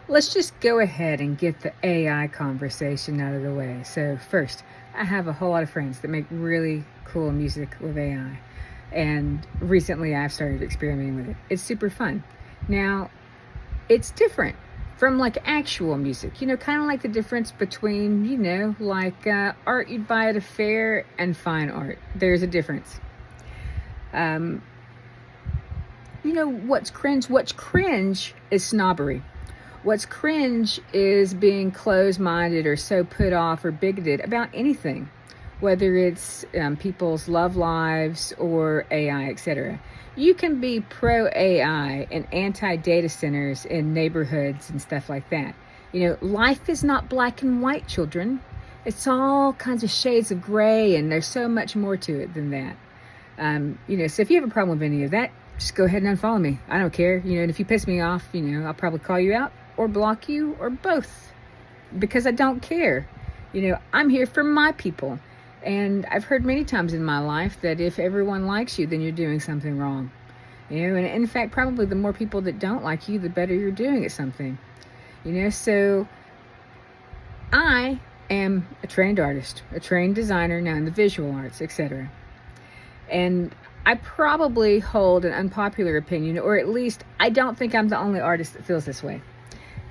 Let's just go ahead and get the AI conversation out of the way. So first, I have a whole lot of friends that make really cool music with AI. And recently I've started experimenting with it. It's super fun. Now, it's different from like actual music, kind of like the difference between, art you'd buy at a fair and fine art. There's a difference. What's cringe? What's cringe is snobbery. What's cringe is being closed-minded or so put off or bigoted about anything, whether it's people's love lives or AI, etc. You can be pro-AI and anti-data centers in neighborhoods and stuff like that. Life is not black and white, children. It's all kinds of shades of gray, and there's so much more to it than that. So if you have a problem with any of that, just go ahead and unfollow me. I don't care. And if you piss me off, I'll probably call you out or block you or both, because I don't care. I'm here for my people. And I've heard many times in my life that if everyone likes you, then you're doing something wrong. And in fact, probably the more people that don't like you, the better you're doing at something. So I am a trained artist, a trained designer now in the visual arts, etc. And I probably hold an unpopular opinion, or at least I don't think I'm the only artist that feels this way.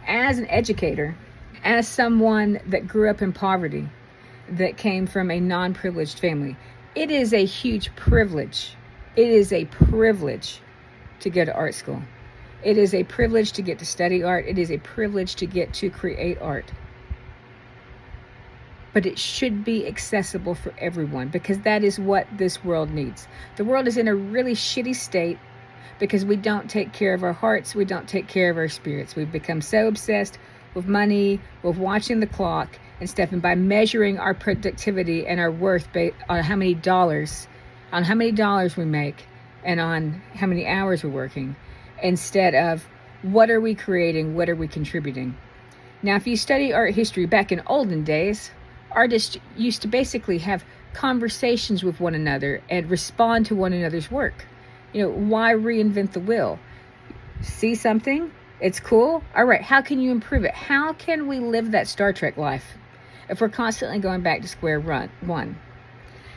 As an educator, as someone that grew up in poverty, that came from a non-privileged family, it is a huge privilege. It is a privilege to go to art school. It is a privilege to get to study art. It is a privilege to get to create art. But it should be accessible for everyone, because that is what this world needs. The world is in a really shitty state because we don't take care of our hearts. We don't take care of our spirits. We've become so obsessed with money, with watching the clock and stuff, and by measuring our productivity and our worth on how many dollars we make and on how many hours we're working, instead of what are we creating, what are we contributing. Now, if you study art history back in olden days, artists used to basically have conversations with one another and respond to one another's work. Why reinvent the wheel? See something? It's cool. All right, how can you improve it? How can we live that Star Trek life if we're constantly going back to square one?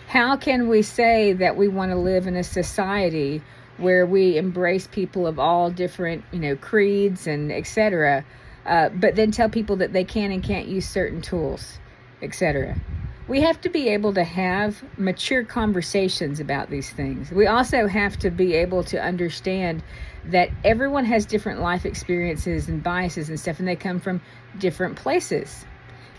How can we say that we want to live in a society where we embrace people of all different, creeds and etc., but then tell people that they can and can't use certain tools, etc.? We have to be able to have mature conversations about these things. We also have to be able to understand that everyone has different life experiences and biases and stuff, and they come from different places.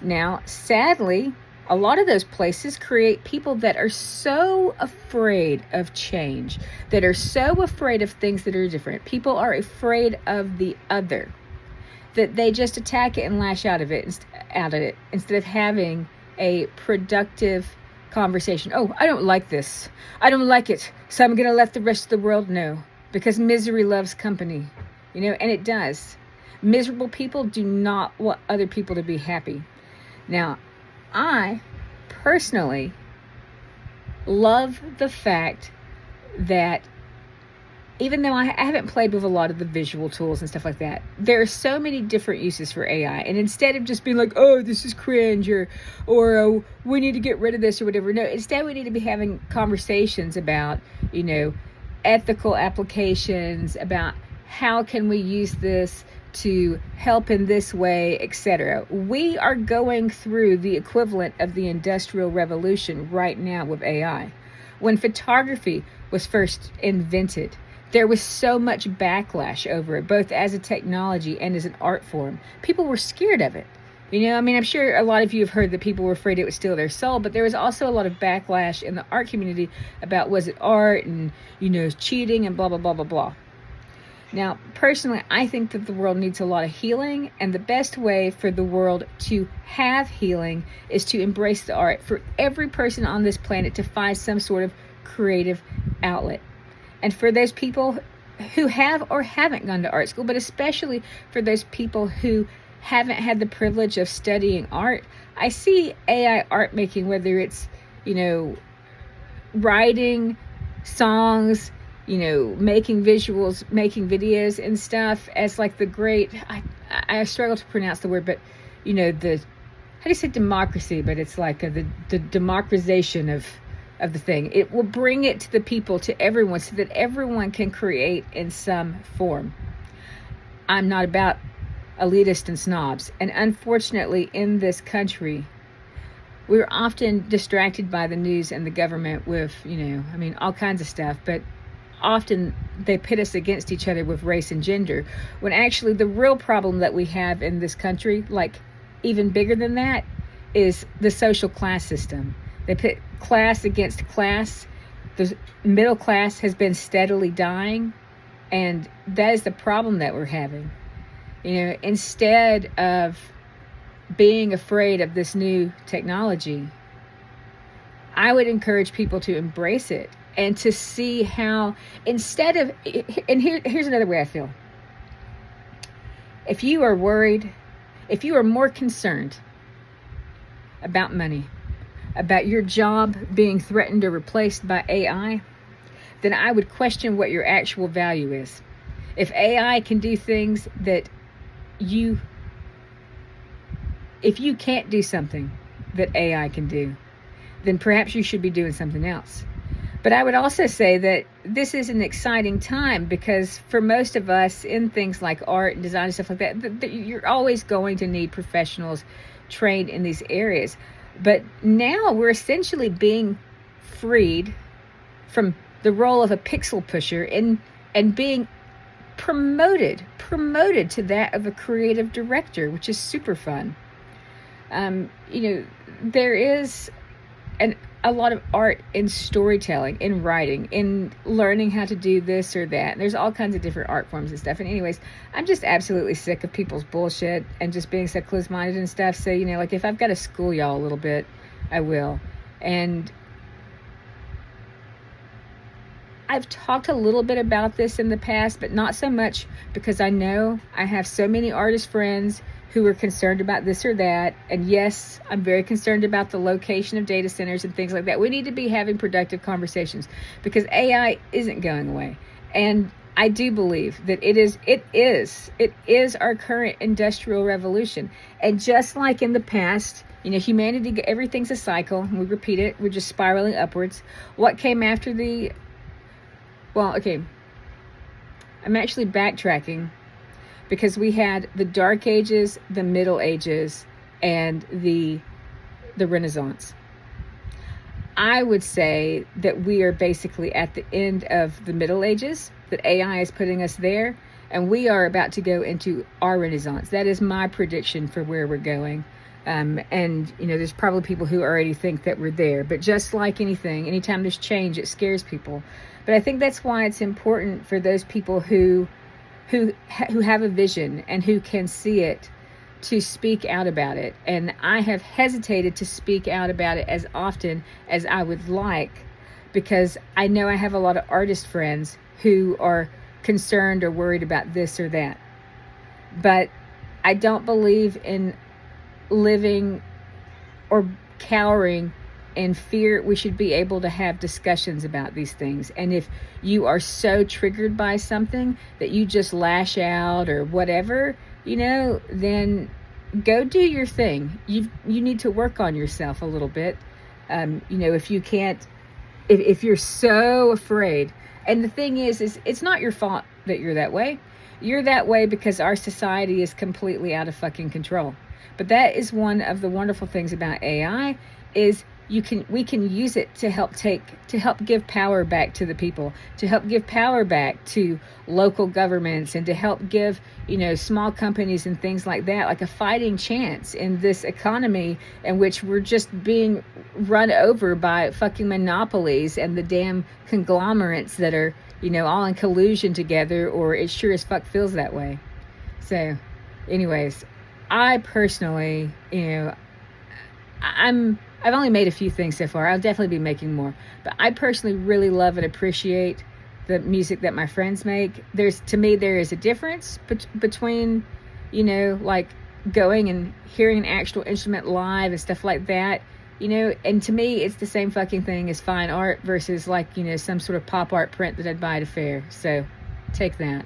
Now, sadly, a lot of those places create people that are so afraid of change, that are so afraid of things that are different. People are afraid of the other, that they just attack it and lash out of it instead of having a productive conversation. Oh, I don't like this. I don't like it. So I'm going to let the rest of the world know, because misery loves company, and it does. Miserable people do not want other people to be happy. Now, I personally love the fact that even though I haven't played with a lot of the visual tools and stuff like that, there are so many different uses for AI. And instead of just being like, oh, this is cringe, or oh, we need to get rid of this or whatever. No, instead we need to be having conversations about, ethical applications, about how can we use this to help in this way, etc. We are going through the equivalent of the Industrial Revolution right now with AI. When photography was first invented, there was so much backlash over it, both as a technology and as an art form. People were scared of it. I'm sure a lot of you have heard that people were afraid it would steal their soul, but there was also a lot of backlash in the art community about, was it art, and, cheating and blah, blah, blah, blah, blah. Now, personally, I think that the world needs a lot of healing, and the best way for the world to have healing is to embrace the art, for every person on this planet to find some sort of creative outlet. And for those people who have or haven't gone to art school, but especially for those people who haven't had the privilege of studying art, I see AI art making, whether it's, writing songs, making visuals, making videos and stuff as like the great, I struggle to pronounce the word, but the, how do you say democracy? But it's like the democratization of the thing. It will bring it to the people, to everyone, so that everyone can create in some form. I'm not about elitists and snobs. And unfortunately, in this country, we're often distracted by the news and the government with, all kinds of stuff. But often they pit us against each other with race and gender, when actually the real problem that we have in this country, like even bigger than that, is the social class system. They pit class against class. The middle class has been steadily dying, and that is the problem that we're having. Instead of being afraid of this new technology, I would encourage people to embrace it and to see how, instead of, and here's another way I feel. If you are worried, if you are more concerned about money, about your job being threatened or replaced by AI, then I would question what your actual value is. If AI can do things that if you can't do something that AI can do, then perhaps you should be doing something else. But I would also say that this is an exciting time, because for most of us in things like art and design and stuff like that, you're always going to need professionals trained in these areas. But now we're essentially being freed from the role of a pixel pusher and being promoted to that of a creative director, which is super fun. There is a lot of art in storytelling, in writing, in learning how to do this or that. And there's all kinds of different art forms and stuff. And anyways, I'm just absolutely sick of people's bullshit and just being so close-minded and stuff. So, like if I've got to school y'all a little bit, I will. And I've talked a little bit about this in the past, but not so much, because I know I have so many artist friends who are concerned about this or that. And yes, I'm very concerned about the location of data centers and things like that. We need to be having productive conversations, because AI isn't going away. And I do believe that it is our current industrial revolution. And just like in the past, humanity, everything's a cycle, and we repeat it. We're just spiraling upwards. What came after I'm actually backtracking, because we had the Dark Ages, the Middle Ages, and the Renaissance. I would say that we are basically at the end of the Middle Ages, that AI is putting us there, and we are about to go into our Renaissance. That is my prediction for where we're going. And there's probably people who already think that we're there, but just like anything, anytime there's change, it scares people. But I think that's why it's important for those people who have a vision and who can see it, to speak out about it. And I have hesitated to speak out about it as often as I would like, because I know I have a lot of artist friends who are concerned or worried about this or that. But I don't believe in living or cowering in fear. We should be able to have discussions about these things. And if you are so triggered by something that you just lash out or whatever, then go do your thing. You need to work on yourself a little bit. If you can't, if you're so afraid. And the thing is it's not your fault that you're that way. You're that way because our society is completely out of fucking control. But that is one of the wonderful things about AI, is we can use it to help give power back to the people, to help give power back to local governments, and to help give, small companies and things like that, like a fighting chance in this economy in which we're just being run over by fucking monopolies and the damn conglomerates that are, all in collusion together, or it sure as fuck feels that way. So anyways, I personally, I've only made a few things so far. I'll definitely be making more. But I personally really love and appreciate the music that my friends make. To me, there is a difference between, like going and hearing an actual instrument live and stuff like that. You know, and to me, it's the same fucking thing as fine art versus, like, you know, some sort of pop art print that I'd buy at a fair. So take that.